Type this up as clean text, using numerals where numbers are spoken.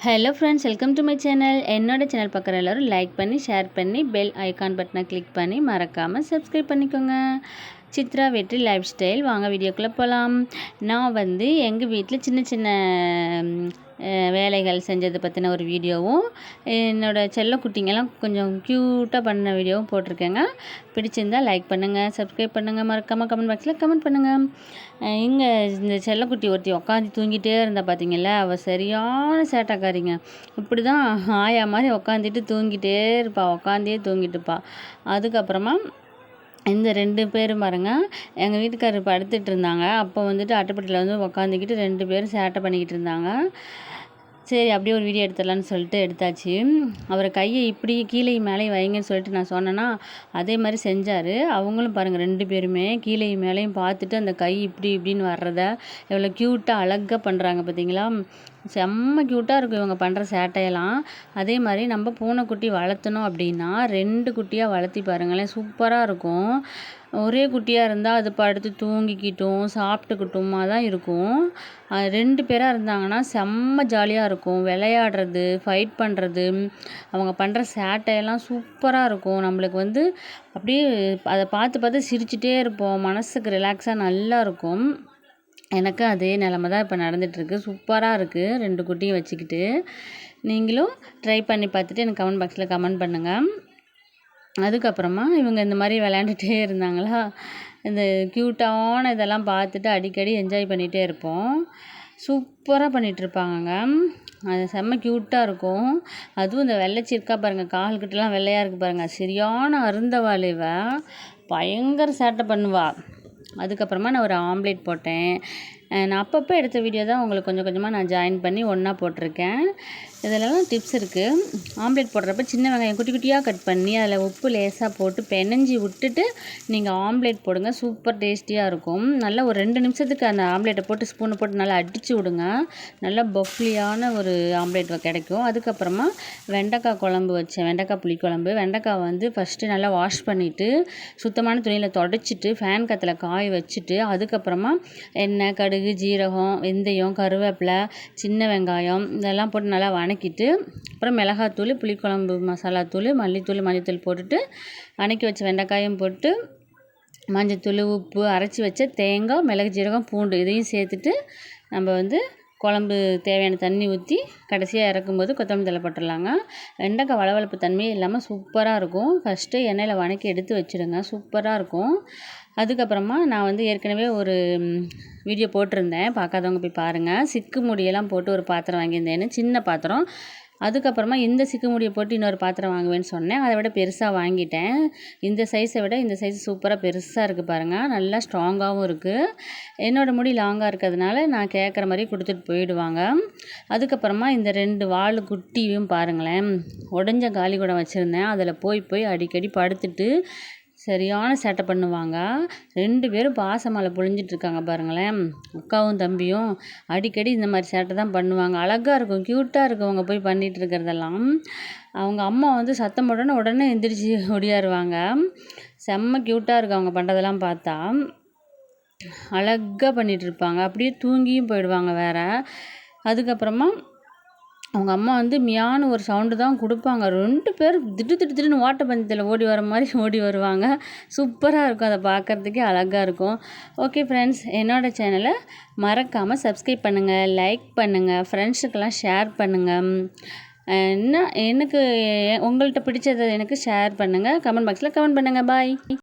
Hello friends, welcome to my channel. என்னோட channel பார்க்குற எல்லோரும் லைக் பண்ணி, ஷேர் பண்ணி, பெல் ஐக்கான் பட்டனை கிளிக் பண்ணி மறக்காமல் சப்ஸ்கிரைப் பண்ணிக்கோங்க. சித்ரா வெற்றி லைஃப் ஸ்டைல். வாங்க வீடியோக்குள்ளே போகலாம். நான் எங்கள் வீட்டில் சின்ன சின்ன வேலைகள் செஞ்சதை பற்றின ஒரு வீடியோவும், என்னோடய செல்லக்குட்டிங்கெல்லாம் கொஞ்சம் க்யூட்டாக பண்ண வீடியோவும் போட்டிருக்கேங்க. பிடிச்சிருந்தால் லைக் பண்ணுங்கள், சப்ஸ்கிரைப் பண்ணுங்கள், மறக்காமல் கமெண்ட் பாக்ஸில் கமெண்ட் பண்ணுங்கள். இங்கே இந்த செல்லக்குட்டி ஒருத்தி உட்காந்து தூங்கிட்டே இருந்தா பார்த்தீங்களா, அவள் சரியான சேட்டைக்காரிங்க. இப்படி தான் ஆயா மாதிரி உட்காந்துட்டு தூங்கிட்டே இருப்பாள், உட்காந்தே தூங்கிட்டு இருப்பாள். அதுக்கப்புறமா இந்த 2 பேரும் பாருங்க, எங்கள் வீட்டுக்காரர் படுத்துட்டு இருந்தாங்க. அப்போ அட்டைப்பட்டியில் உட்காந்துக்கிட்டு 2 பேரும் சேட்டை பண்ணிக்கிட்டு இருந்தாங்க. சரி, அப்படியே ஒரு வீடியோ எடுத்துடலான்னு சொல்லிட்டு எடுத்தாச்சு. அவரை கையை இப்படி கீழேயும் மேலேயும் வைங்கன்னு சொல்லிட்டு நான் சொன்னேன்னா, அதே மாதிரி செஞ்சார். அவங்களும் பாருங்கள் 2 பேருமே கீழேயும் மேலேயும் பார்த்துட்டு அந்த கை இப்படி இப்படின்னு வர்றத எவ்வளோ க்யூட்டாக அழகாக பண்ணுறாங்க பார்த்தீங்களா. செம்ம க்யூட்டாக இருக்கும் இவங்க பண்ணுற சேட்டையெல்லாம். அதே மாதிரி நம்ம பூனைக்குட்டி வளர்த்தணும் அப்படின்னா 2 குட்டியாக வளர்த்தி பாருங்களேன், சூப்பராக இருக்கும். ஒரே குட்டியாக இருந்தால் அது படுத்து தூங்கிக்கிட்டும் சாப்பிட்டுக்கிட்டுமா தான் இருக்கும். 2 பேராக இருந்தாங்கன்னா செம்ம ஜாலியாக இருக்கும். விளையாடுறது, ஃபைட் பண்ணுறது, அவங்க பண்ணுற சேட்டையெல்லாம் சூப்பராக இருக்கும். நம்மளுக்கு அப்படியே அதை பார்த்து பார்த்து சிரிச்சிட்டே இருப்போம். மனசுக்கு ரிலாக்ஸாக நல்லா இருக்கும். எனக்கு அதே நிலமை தான் இப்போ நடந்துகிட்ருக்கு. சூப்பராக இருக்குது 2 குட்டியும் வச்சுக்கிட்டு. நீங்களும் ட்ரை பண்ணி பார்த்துட்டு எனக்கு கமெண்ட் பாக்ஸில் கமெண்ட் பண்ணுங்கள். அதுக்கப்புறமா இவங்க இந்த மாதிரி விளையாண்டுட்டே இருந்தாங்களா, இந்த க்யூட்டான இதெல்லாம் பார்த்துட்டு அடிக்கடி என்ஜாய் பண்ணிகிட்டே இருப்போம். சூப்பராக பண்ணிகிட்ருப்பாங்கங்க. அது செம்ம க்யூட்டாக இருக்கும். அதுவும் இந்த வெள்ளைச்சி இருக்கா பாருங்கள், கால்கிட்டலாம் வெள்ளையாக இருக்குது பாருங்கள், சரியான அருந்தவாள் இவ. பயங்கர சேட்டை பண்ணுவாள். அதுக்கப்புறமா நான் ஒரு ஆம்லேட் போட்டேன். நான் அப்பப்போ எடுத்த வீடியோ தான் உங்களுக்கு கொஞ்சம் கொஞ்சமாக நான் ஜாயின் பண்ணி ஒன்றா போட்டிருக்கேன். இதிலலாம் டிப்ஸ் இருக்குது. ஆம்லேட் போடுறப்ப சின்ன வெங்காயம் குட்டி குட்டியாக கட் பண்ணி அதில் உப்பு லேசாக போட்டு பெனஞ்சி விட்டுட்டு நீங்கள் ஆம்லேட் போடுங்க. சூப்பர் டேஸ்டியாக இருக்கும். நல்லா ஒரு 2 நிமிஷத்துக்கு அந்த ஆம்லேட்டை போட்டு ஸ்பூனை போட்டு நல்லா அடித்து விடுங்க. நல்லா பஃப்லியான ஒரு ஆம்லேட் கிடைக்கும். அதுக்கப்புறமா வெண்டைக்காய் குழம்பு வச்சேன், வெண்டைக்காய் புளிக்குழம்பு. வெண்டைக்காய் ஃபஸ்ட்டு நல்லா வாஷ் பண்ணிவிட்டு சுத்தமான துணியில் தொடச்சிட்டு ஃபேன் காற்றுல காய வச்சுட்டு, அதுக்கப்புறமா எண்ணெய், கடுகு, ஜீரகம், வெந்தயம், கருவேப்பிலை, சின்ன வெங்காயம் இதெல்லாம் போட்டு நல்லா வணக்கிட்டு, அப்புறம் மிளகாத்தூள், புளிக்குழம்பு மசாலாத்தூள், மல்லித்தூள் போட்டுட்டு வணக்கி வச்ச வெண்டைக்காயும் போட்டு மஞ்சத்தூள், உப்பு, அரைச்சி வச்ச தேங்காய், மிளகு, ஜீரகம், பூண்டு இதையும் சேர்த்துட்டு நம்ம குழம்பு தேவையான தண்ணி ஊற்றி கடைசியாக இறக்கும்போது கொத்தமல்லி தழை போட்டுடலாங்க. வெண்டைக்காய் வளவளப்பு தன்மையே இல்லாமல் சூப்பராக இருக்கும். ஃபஸ்ட்டு எண்ணெயில் வணக்கி எடுத்து வச்சுடுங்க, சூப்பராக இருக்கும். அதுக்கப்புறமா நான் ஏற்கனவே ஒரு வீடியோ போட்டிருந்தேன், பார்க்காதவங்க போய் பாருங்கள். சிக்கு முடியெல்லாம் போட்டு ஒரு பாத்திரம் வாங்கியிருந்தேன்னு, சின்ன பாத்திரம். அதுக்கப்புறமா இந்த சிக்கு முடியை போட்டு இன்னொரு பாத்திரம் வாங்குவேன்னு சொன்னேன். அதை விட பெருசாக வாங்கிட்டேன். இந்த சைஸை விட இந்த சைஸ் சூப்பராக பெருசாக இருக்குது பாருங்கள், நல்லா ஸ்ட்ராங்காகவும் இருக்குது. என்னோடய முடி லாங்காக இருக்கிறதுனால நான் கேட்குற மாதிரி கொடுத்துட்டு போயிடுவாங்க. அதுக்கப்புறமா இந்த 2 வால் குட்டியும் பாருங்களேன், உடஞ்ச காலி குடம் வச்சுருந்தேன், அதில் போய் அடிக்கடி படுத்துட்டு சரியான சேட்டை பண்ணுவாங்க. 2 பேரும் பாசமலை பொழிஞ்சிட்ருக்காங்க பாருங்களேன், அக்காவும் தம்பியும். அடிக்கடி இந்த மாதிரி சேட்டை தான் பண்ணுவாங்க. அழகாக இருக்கும், க்யூட்டாக இருக்கும் அவங்க போய் பண்ணிகிட்டு இருக்கிறதெல்லாம். அவங்க அம்மா சத்தம் போட்டோன்னே உடனே எந்திரிச்சு ஓடியாருவாங்க. செம்ம க்யூட்டாக இருக்கும் அவங்க பண்ணுறதெல்லாம் பார்த்தா. அழகாக பண்ணிகிட்ருப்பாங்க, அப்படியே தூங்கியும் போயிடுவாங்க வேறு. அதுக்கப்புறமா அவங்க அம்மா மியான்னு ஒரு சவுண்டு தான் கொடுப்பாங்க. 2 பேர் திடீர்னு ஓட்டப்பந்தயத்தில் ஓடி வர மாதிரி ஓடி வருவாங்க. சூப்பராக இருக்கும், அதை பார்க்குறதுக்கே அழகாக இருக்கும். ஓகே ஃப்ரெண்ட்ஸ், என்னோடய சேனலை மறக்காமல் சப்ஸ்கிரைப் பண்ணுங்கள், லைக் பண்ணுங்கள், ஃப்ரெண்ட்ஸுக்கெல்லாம் ஷேர் பண்ணுங்கள். எனக்கு உங்கள்கிட்ட பிடிச்சதை எனக்கு ஷேர் பண்ணுங்கள். கமெண்ட் பாக்ஸில் கமெண்ட் பண்ணுங்கள். பாய்.